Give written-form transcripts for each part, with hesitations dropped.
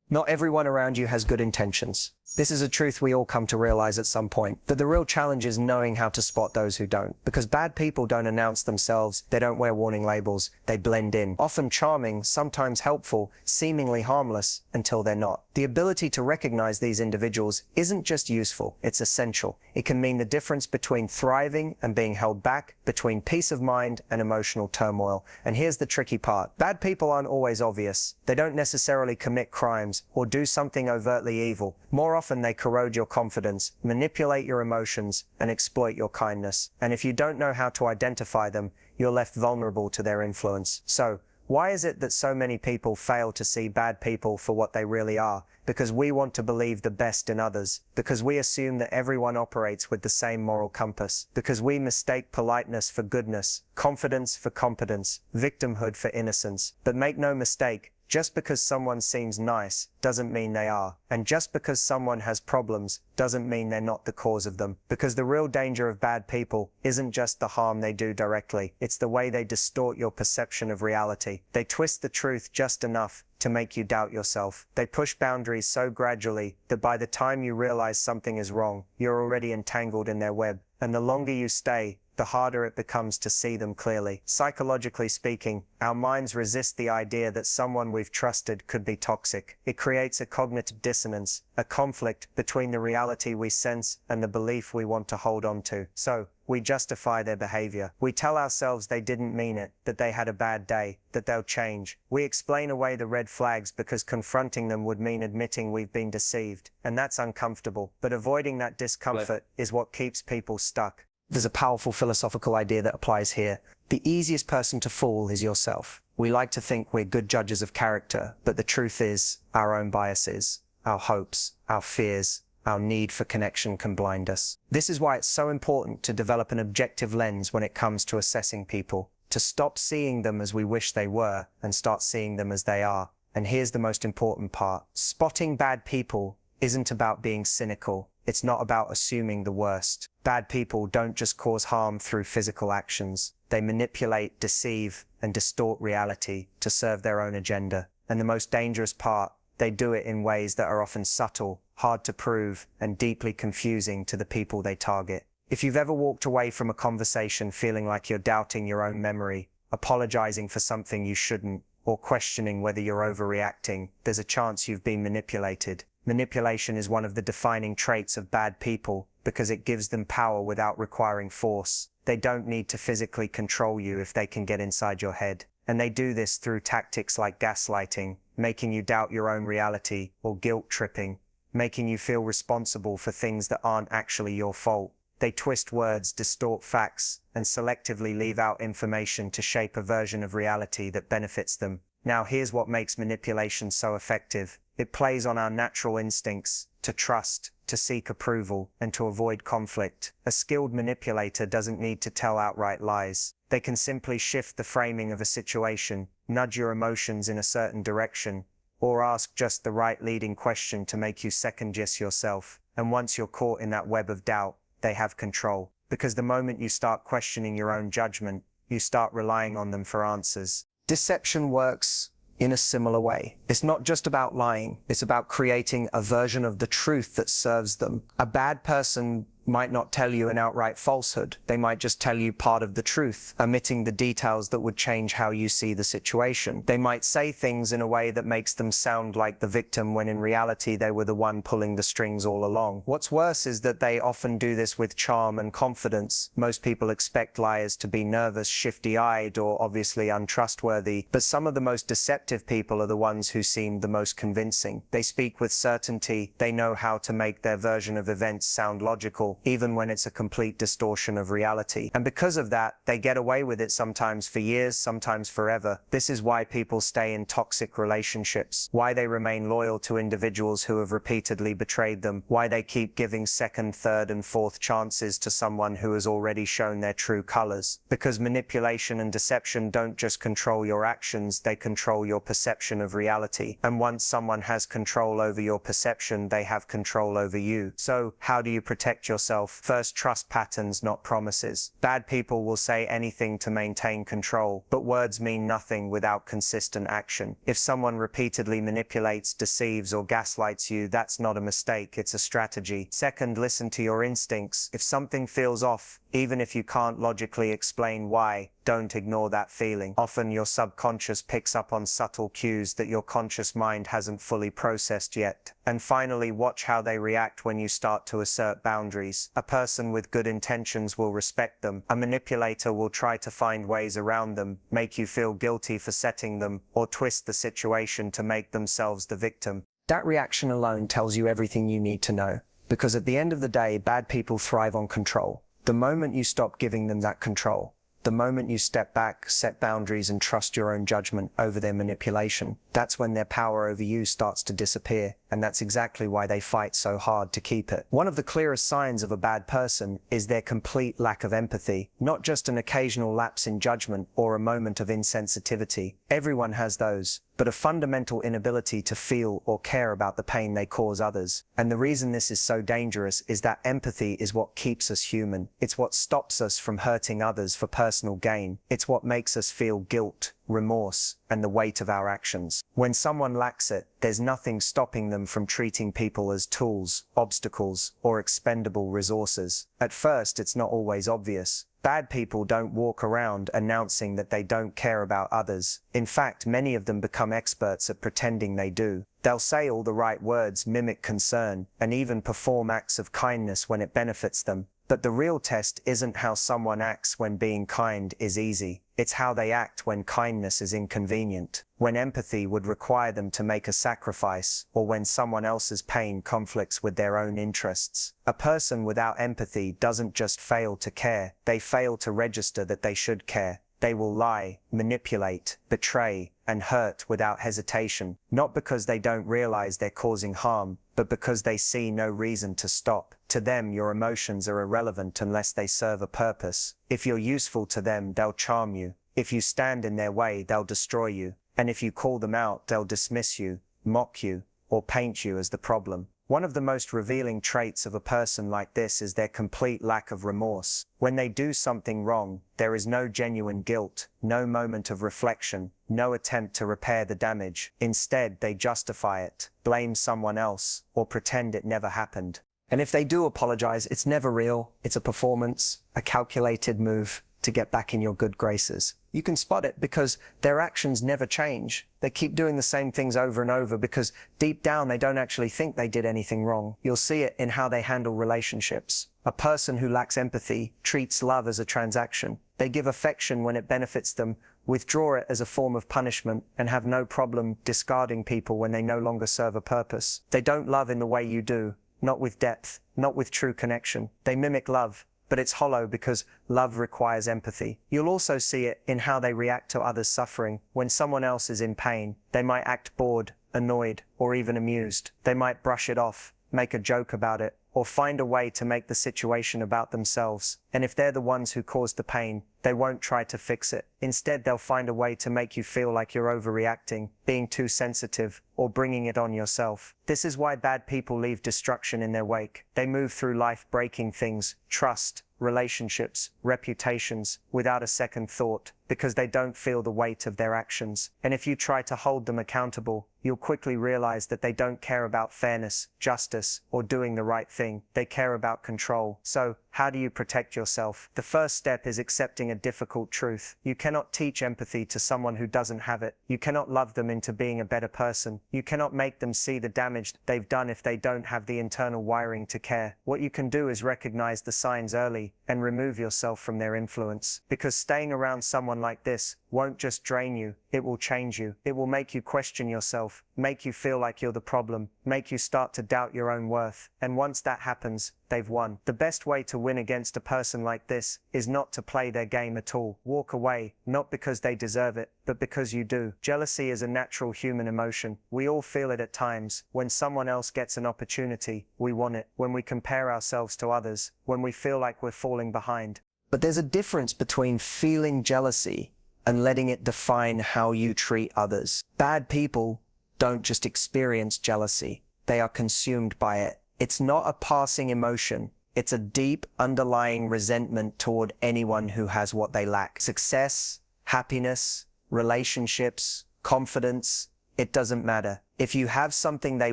Not everyone around you has good intentions. This is a truth we all come to realize at some point, that the real challenge is knowing how to spot those who don't. Because bad people don't announce themselves, they don't wear warning labels, they blend in. Often charming, sometimes helpful, seemingly harmless, until they're not. The ability to recognize these individuals isn't just useful, it's essential. It can mean the difference between thriving and being held back, between peace of mind and emotional turmoil. And here's the tricky part. Bad people aren't always obvious. They don't necessarily commit crimes or do something overtly evil. More often they corrode your confidence, manipulate your emotions, and exploit your kindness. And if you don't know how to identify them, you're left vulnerable to their influence. So, why is it that so many people fail to see bad people for what they really are? Because we want to believe the best in others. Because we assume that everyone operates with the same moral compass. Because we mistake politeness for goodness, confidence for competence, victimhood for innocence. But make no mistake, just because someone seems nice doesn't mean they are. And just because someone has problems doesn't mean they're not the cause of them. Because the real danger of bad people isn't just the harm they do directly. It's the way they distort your perception of reality. They twist the truth just enough to make you doubt yourself. They push boundaries so gradually that by the time you realize something is wrong, you're already entangled in their web. And the longer you stay, the harder it becomes to see them clearly. Psychologically speaking, our minds resist the idea that someone we've trusted could be toxic. It creates a cognitive dissonance, a conflict between the reality we sense and the belief we want to hold on to. So, we justify their behavior. We tell ourselves they didn't mean it, that they had a bad day, that they'll change. We explain away the red flags because confronting them would mean admitting we've been deceived. And that's uncomfortable. But avoiding that discomfort is what keeps people stuck. There's a powerful philosophical idea that applies here. The easiest person to fool is yourself. We like to think we're good judges of character, but the truth is, our own biases, our hopes, our fears, our need for connection can blind us. This is why it's so important to develop an objective lens when it comes to assessing people, to stop seeing them as we wish they were and start seeing them as they are. And here's the most important part. Spotting bad people isn't about being cynical. It's not about assuming the worst. Bad people don't just cause harm through physical actions. They manipulate, deceive, and distort reality to serve their own agenda. And the most dangerous part, they do it in ways that are often subtle, hard to prove, and deeply confusing to the people they target. If you've ever walked away from a conversation feeling like you're doubting your own memory, apologizing for something you shouldn't, or questioning whether you're overreacting, there's a chance you've been manipulated. Manipulation is one of the defining traits of bad people because it gives them power without requiring force. They don't need to physically control you if they can get inside your head. And they do this through tactics like gaslighting, making you doubt your own reality, or guilt tripping, making you feel responsible for things that aren't actually your fault. They twist words, distort facts, and selectively leave out information to shape a version of reality that benefits them. Now here's what makes manipulation so effective. It plays on our natural instincts to trust, to seek approval, and to avoid conflict. A skilled manipulator doesn't need to tell outright lies. They can simply shift the framing of a situation, nudge your emotions in a certain direction, or ask just the right leading question to make you second-guess yourself. And once you're caught in that web of doubt, they have control. Because the moment you start questioning your own judgment, you start relying on them for answers. Deception works in a similar way. It's not just about lying, it's about creating a version of the truth that serves them. A bad person might not tell you an outright falsehood. They might just tell you part of the truth, omitting the details that would change how you see the situation. They might say things in a way that makes them sound like the victim when in reality they were the one pulling the strings all along. What's worse is that they often do this with charm and confidence. Most people expect liars to be nervous, shifty-eyed, or obviously untrustworthy, but some of the most deceptive people are the ones who seem the most convincing. They speak with certainty, they know how to make their version of events sound logical, even when it's a complete distortion of reality. And because of that, they get away with it sometimes for years, sometimes forever. This is why people stay in toxic relationships, why they remain loyal to individuals who have repeatedly betrayed them, why they keep giving second, third, and fourth chances to someone who has already shown their true colors. Because manipulation and deception don't just control your actions, they control your perception of reality. And once someone has control over your perception, they have control over you. So, how do you protect yourself yourself. First, trust patterns, not promises. Bad people will say anything to maintain control, but words mean nothing without consistent action. If someone repeatedly manipulates, deceives, or gaslights you, that's not a mistake, it's a strategy. Second, listen to your instincts. If something feels off, even if you can't logically explain why, don't ignore that feeling. Often your subconscious picks up on subtle cues that your conscious mind hasn't fully processed yet. And finally, watch how they react when you start to assert boundaries. A person with good intentions will respect them. A manipulator will try to find ways around them, make you feel guilty for setting them, or twist the situation to make themselves the victim. That reaction alone tells you everything you need to know. Because at the end of the day, bad people thrive on control. The moment you stop giving them that control, the moment you step back, set boundaries, and trust your own judgment over their manipulation, that's when their power over you starts to disappear, and that's exactly why they fight so hard to keep it. One of the clearest signs of a bad person is their complete lack of empathy, not just an occasional lapse in judgment or a moment of insensitivity. Everyone has those, but a fundamental inability to feel or care about the pain they cause others. And the reason this is so dangerous is that empathy is what keeps us human. It's what stops us from hurting others for personal gain. It's what makes us feel guilt, remorse, and the weight of our actions. When someone lacks it, there's nothing stopping them from treating people as tools, obstacles, or expendable resources. At first, it's not always obvious. Bad people don't walk around announcing that they don't care about others. In fact, many of them become experts at pretending they do. They'll say all the right words, mimic concern, and even perform acts of kindness when it benefits them. But the real test isn't how someone acts when being kind is easy. It's how they act when kindness is inconvenient, when empathy would require them to make a sacrifice, or when someone else's pain conflicts with their own interests. A person without empathy doesn't just fail to care, they fail to register that they should care. They will lie, manipulate, betray, and hurt without hesitation, not because they don't realize they're causing harm, but because they see no reason to stop. To them, your emotions are irrelevant unless they serve a purpose. If you're useful to them, they'll charm you. If you stand in their way, they'll destroy you. And if you call them out, they'll dismiss you, mock you, or paint you as the problem. One of the most revealing traits of a person like this is their complete lack of remorse. When they do something wrong, there is no genuine guilt, no moment of reflection, no attempt to repair the damage. Instead, they justify it, blame someone else, or pretend it never happened. And if they do apologize, it's never real. It's a performance, a calculated move to get back in your good graces. You can spot it because their actions never change. They keep doing the same things over and over because deep down they don't actually think they did anything wrong. You'll see it in how they handle relationships. A person who lacks empathy treats love as a transaction. They give affection when it benefits them, withdraw it as a form of punishment, and have no problem discarding people when they no longer serve a purpose. They don't love in the way you do, not with depth, not with true connection. They mimic love, but it's hollow because love requires empathy. You'll also see it in how they react to others' suffering. When someone else is in pain, they might act bored, annoyed, or even amused. They might brush it off, make a joke about it, or find a way to make the situation about themselves. And if they're the ones who caused the pain, they won't try to fix it. Instead, they'll find a way to make you feel like you're overreacting, being too sensitive, or bringing it on yourself. This is why bad people leave destruction in their wake. They move through life breaking things, trust, relationships, reputations, without a second thought, because they don't feel the weight of their actions. And if you try to hold them accountable, you'll quickly realize that they don't care about fairness, justice, or doing the right thing. They care about control. So, how do you protect yourself? The first step is accepting a difficult truth. You cannot teach empathy to someone who doesn't have it. You cannot love them into being a better person. You cannot make them see the damage they've done if they don't have the internal wiring to care. What you can do is recognize the signs early and remove yourself from their influence. Because staying around someone like this won't just drain you, it will change you. It will make you question yourself, make you feel like you're the problem, make you start to doubt your own worth. And once that happens, they've won. The best way to win against a person like this is not to play their game at all. Walk away, not because they deserve it, but because you do. Jealousy is a natural human emotion. We all feel it at times. When someone else gets an opportunity, we want it. When we compare ourselves to others, when we feel like we're falling behind. But there's a difference between feeling jealousy and letting it define how you treat others. Bad people don't just experience jealousy. They are consumed by it. It's not a passing emotion. It's a deep underlying resentment toward anyone who has what they lack. Success, happiness, relationships, confidence, it doesn't matter. If you have something they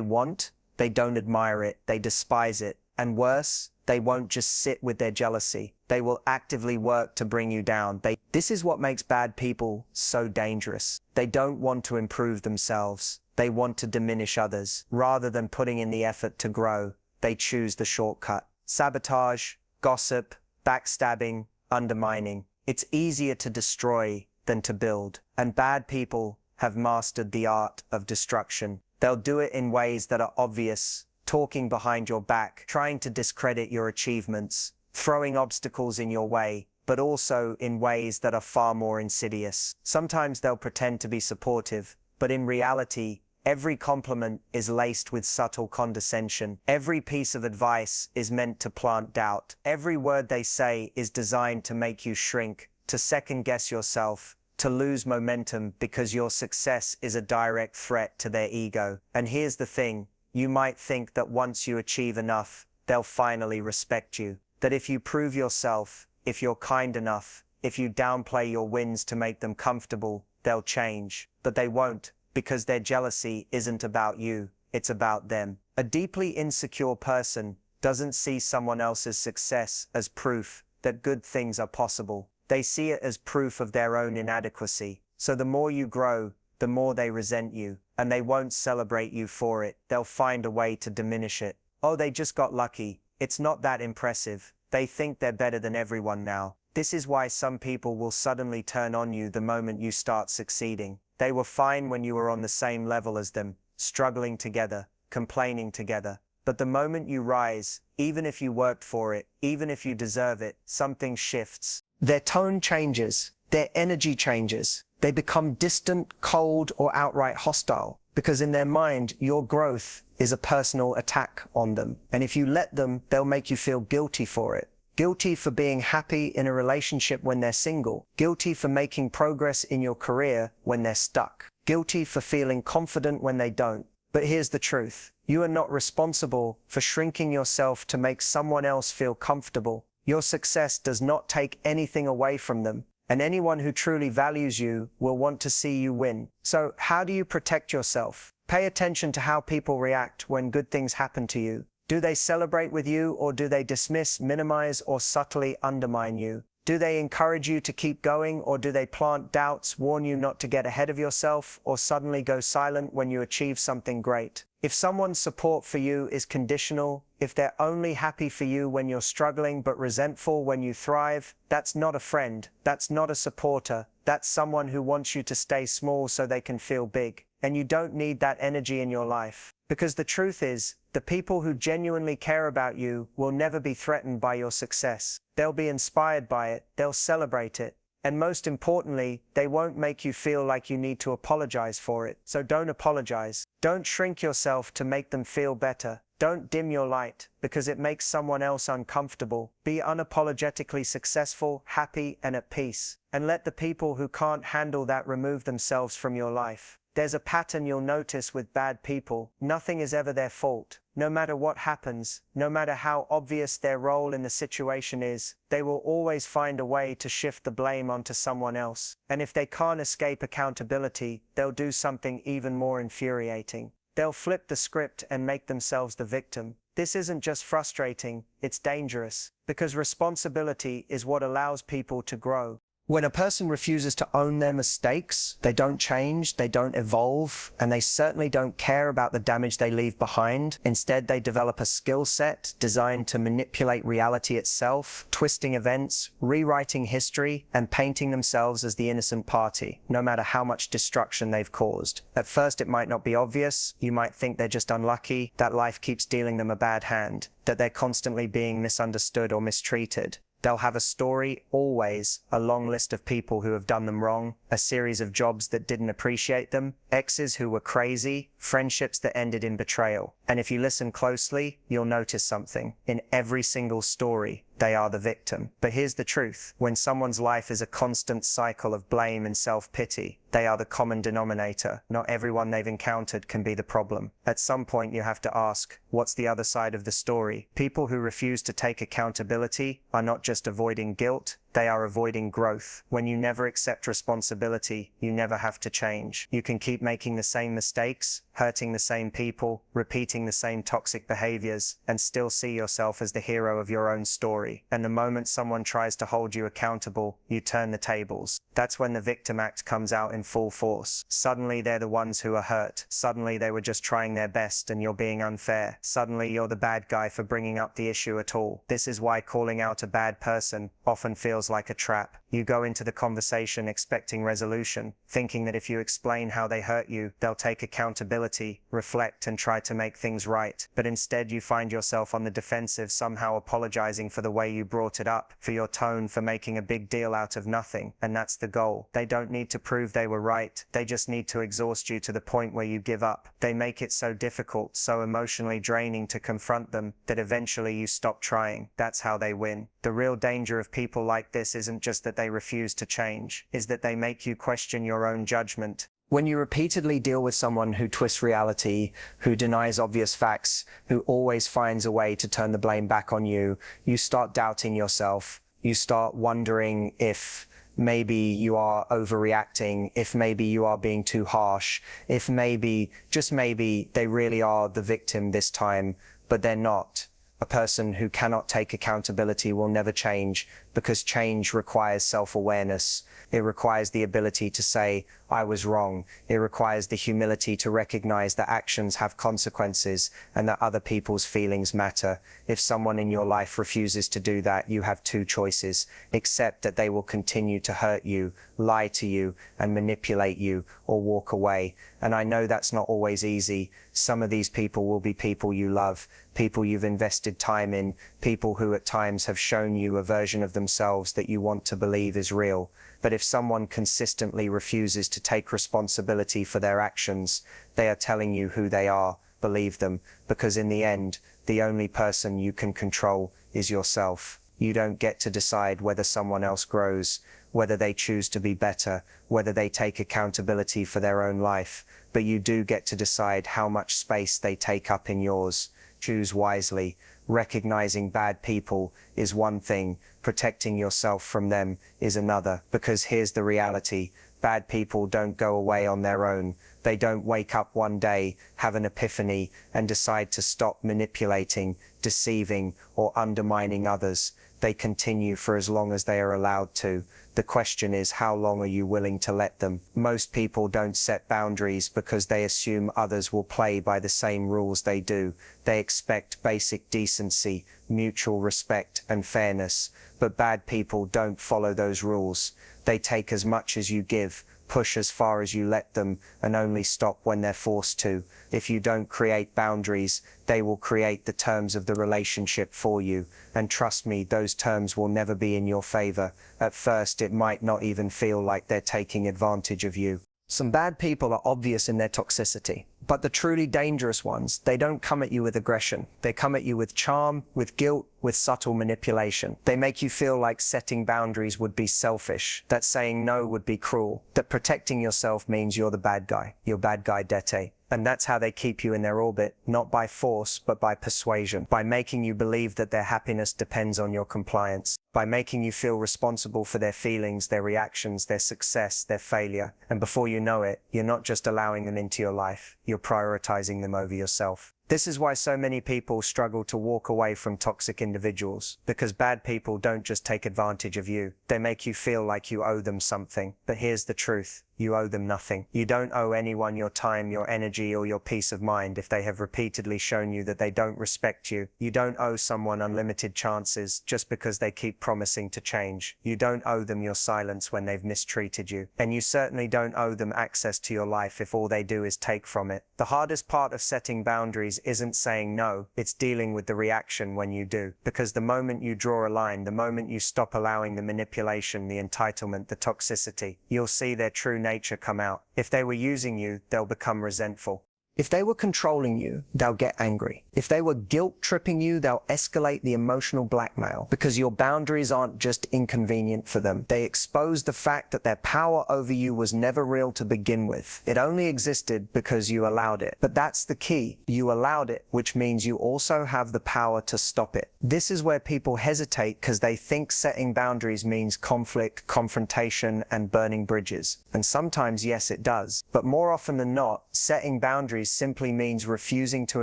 want, they don't admire it, they despise it. And worse, they won't just sit with their jealousy. They will actively work to bring you down. This is what makes bad people so dangerous. They don't want to improve themselves. They want to diminish others. Rather than putting in the effort to grow, they choose the shortcut. Sabotage, gossip, backstabbing, undermining. It's easier to destroy than to build. And bad people have mastered the art of destruction. They'll do it in ways that are obvious, talking behind your back, trying to discredit your achievements, throwing obstacles in your way, but also in ways that are far more insidious. Sometimes they'll pretend to be supportive, but in reality, every compliment is laced with subtle condescension. Every piece of advice is meant to plant doubt. Every word they say is designed to make you shrink, to second-guess yourself, to lose momentum because your success is a direct threat to their ego. And here's the thing, you might think that once you achieve enough, they'll finally respect you. That if you prove yourself, if you're kind enough, if you downplay your wins to make them comfortable, they'll change. But they won't, because their jealousy isn't about you, it's about them. A deeply insecure person doesn't see someone else's success as proof that good things are possible. They see it as proof of their own inadequacy. So the more you grow, the more they resent you, and they won't celebrate you for it. They'll find a way to diminish it. Oh, they just got lucky. It's not that impressive. They think they're better than everyone now. This is why some people will suddenly turn on you the moment you start succeeding. They were fine when you were on the same level as them, struggling together, complaining together. But the moment you rise, even if you worked for it, even if you deserve it, something shifts. Their tone changes, their energy changes. They become distant, cold, or outright hostile, because in their mind, your growth is a personal attack on them. And if you let them, they'll make you feel guilty for it. Guilty for being happy in a relationship when they're single. Guilty for making progress in your career when they're stuck. Guilty for feeling confident when they don't. But here's the truth. You are not responsible for shrinking yourself to make someone else feel comfortable. Your success does not take anything away from them, and anyone who truly values you will want to see you win. So, how do you protect yourself? Pay attention to how people react when good things happen to you. Do they celebrate with you, or do they dismiss, minimize, or subtly undermine you? Do they encourage you to keep going, or do they plant doubts, warn you not to get ahead of yourself, or suddenly go silent when you achieve something great? If someone's support for you is conditional, if they're only happy for you when you're struggling but resentful when you thrive, that's not a friend, that's not a supporter, that's someone who wants you to stay small so they can feel big. And you don't need that energy in your life. Because the truth is, the people who genuinely care about you will never be threatened by your success. They'll be inspired by it, they'll celebrate it, and most importantly, they won't make you feel like you need to apologize for it. So don't apologize. Don't shrink yourself to make them feel better. Don't dim your light because it makes someone else uncomfortable. Be unapologetically successful, happy, and at peace. And let the people who can't handle that remove themselves from your life. There's a pattern you'll notice with bad people. Nothing is ever their fault. No matter what happens, no matter how obvious their role in the situation is, they will always find a way to shift the blame onto someone else. And if they can't escape accountability, they'll do something even more infuriating. They'll flip the script and make themselves the victim. This isn't just frustrating, it's dangerous, because responsibility is what allows people to grow. When a person refuses to own their mistakes, they don't change, they don't evolve, and they certainly don't care about the damage they leave behind. Instead, they develop a skill set designed to manipulate reality itself, twisting events, rewriting history, and painting themselves as the innocent party, no matter how much destruction they've caused. At first, it might not be obvious. You might think they're just unlucky, that life keeps dealing them a bad hand, that they're constantly being misunderstood or mistreated. They'll have a story, always, a long list of people who have done them wrong, a series of jobs that didn't appreciate them, exes who were crazy, friendships that ended in betrayal. And if you listen closely, you'll notice something. In every single story, they are the victim. But here's the truth. When someone's life is a constant cycle of blame and self-pity, they are the common denominator. Not everyone they've encountered can be the problem. At some point you have to ask, what's the other side of the story? People who refuse to take accountability are not just avoiding guilt, they are avoiding growth. When you never accept responsibility, you never have to change. You can keep making the same mistakes, hurting the same people, repeating the same toxic behaviors, and still see yourself as the hero of your own story. And the moment someone tries to hold you accountable, you turn the tables. That's when the victim act comes out in full force. Suddenly they're the ones who are hurt. Suddenly they were just trying their best and you're being unfair. Suddenly you're the bad guy for bringing up the issue at all. This is why calling out a bad person often feels like a trap. You go into the conversation expecting resolution, thinking that if you explain how they hurt you, they'll take accountability, reflect, and try to make things right. But instead you find yourself on the defensive, somehow apologizing for the way you brought it up, for your tone, for making a big deal out of nothing. And that's the goal. They don't need to prove they were right. They just need to exhaust you to the point where you give up. They make it so difficult, so emotionally draining to confront them, that eventually you stop trying. That's how they win. The real danger of people like this isn't just that they refuse to change, is that they make you question your own judgment. When you repeatedly deal with someone who twists reality, who denies obvious facts, who always finds a way to turn the blame back on you, you start doubting yourself. You start wondering if maybe you are overreacting, if maybe you are being too harsh, if maybe, just maybe, they really are the victim this time, but they're not. A person who cannot take accountability will never change, because change requires self-awareness. It requires the ability to say, I was wrong. It requires the humility to recognize that actions have consequences and that other people's feelings matter. If someone in your life refuses to do that, you have two choices. Accept that they will continue to hurt you, lie to you, and manipulate you, or walk away. And I know that's not always easy. Some of these people will be people you love, people you've invested time in, people who at times have shown you a version of themselves that you want to believe is real. But if someone consistently refuses to take responsibility for their actions, they are telling you who they are. Believe them, because in the end, the only person you can control is yourself. You don't get to decide whether someone else grows, whether they choose to be better, whether they take accountability for their own life, but you do get to decide how much space they take up in yours. Choose wisely. Recognizing bad people is one thing, protecting yourself from them is another, because here's the reality. Bad people don't go away on their own. They don't wake up one day, have an epiphany, and decide to stop manipulating, deceiving, or undermining others. They continue for as long as they are allowed to. The question is, how long are you willing to let them? Most people don't set boundaries because they assume others will play by the same rules they do. They expect basic decency, mutual respect, and fairness. But bad people don't follow those rules. They take as much as you give, push as far as you let them, and only stop when they're forced to. If you don't create boundaries, they will create the terms of the relationship for you. And trust me, those terms will never be in your favor. At first, it might not even feel like they're taking advantage of you. Some bad people are obvious in their toxicity, but the truly dangerous ones, they don't come at you with aggression. They come at you with charm, with guilt, with subtle manipulation. They make you feel like setting boundaries would be selfish, that saying no would be cruel, that protecting yourself means you're the bad guy, you're bad guy dete. And that's how they keep you in their orbit, not by force, but by persuasion, by making you believe that their happiness depends on your compliance, by making you feel responsible for their feelings, their reactions, their success, their failure. And before you know it, you're not just allowing them into your life, you're prioritizing them over yourself. This is why so many people struggle to walk away from toxic individuals, because bad people don't just take advantage of you. They make you feel like you owe them something. But here's the truth. You owe them nothing. You don't owe anyone your time, your energy, or your peace of mind if they have repeatedly shown you that they don't respect you. You don't owe someone unlimited chances just because they keep promising to change. You don't owe them your silence when they've mistreated you. And you certainly don't owe them access to your life if all they do is take from it. The hardest part of setting boundaries isn't saying no, it's dealing with the reaction when you do. Because the moment you draw a line, the moment you stop allowing the manipulation, the entitlement, the toxicity, you'll see their true nature come out. If they were using you, they'll become resentful. If they were controlling you, they'll get angry. If they were guilt tripping you, they'll escalate the emotional blackmail because your boundaries aren't just inconvenient for them. They expose the fact that their power over you was never real to begin with. It only existed because you allowed it. But that's the key. You allowed it, which means you also have the power to stop it. This is where people hesitate because they think setting boundaries means conflict, confrontation, and burning bridges. And sometimes, yes, it does. But more often than not, setting boundaries simply means refusing to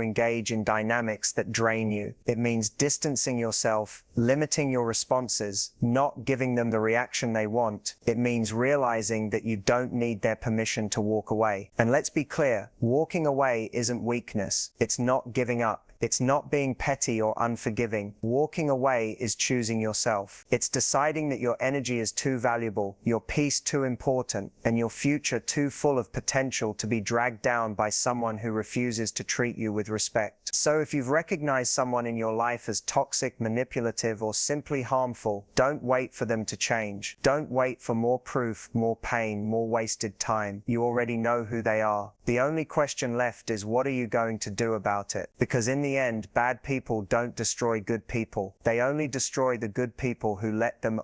engage in dynamics that drain you. It means distancing yourself, limiting your responses, not giving them the reaction they want. It means realizing that you don't need their permission to walk away. And let's be clear, walking away isn't weakness. It's not giving up. It's not being petty or unforgiving. Walking away is choosing yourself. It's deciding that your energy is too valuable, your peace too important, and your future too full of potential to be dragged down by someone who refuses to treat you with respect. So if you've recognized someone in your life as toxic, manipulative, or simply harmful, don't wait for them to change. Don't wait for more proof, more pain, more wasted time. You already know who they are. The only question left is, what are you going to do about it? Because in the end, bad people don't destroy good people. They only destroy the good people who let them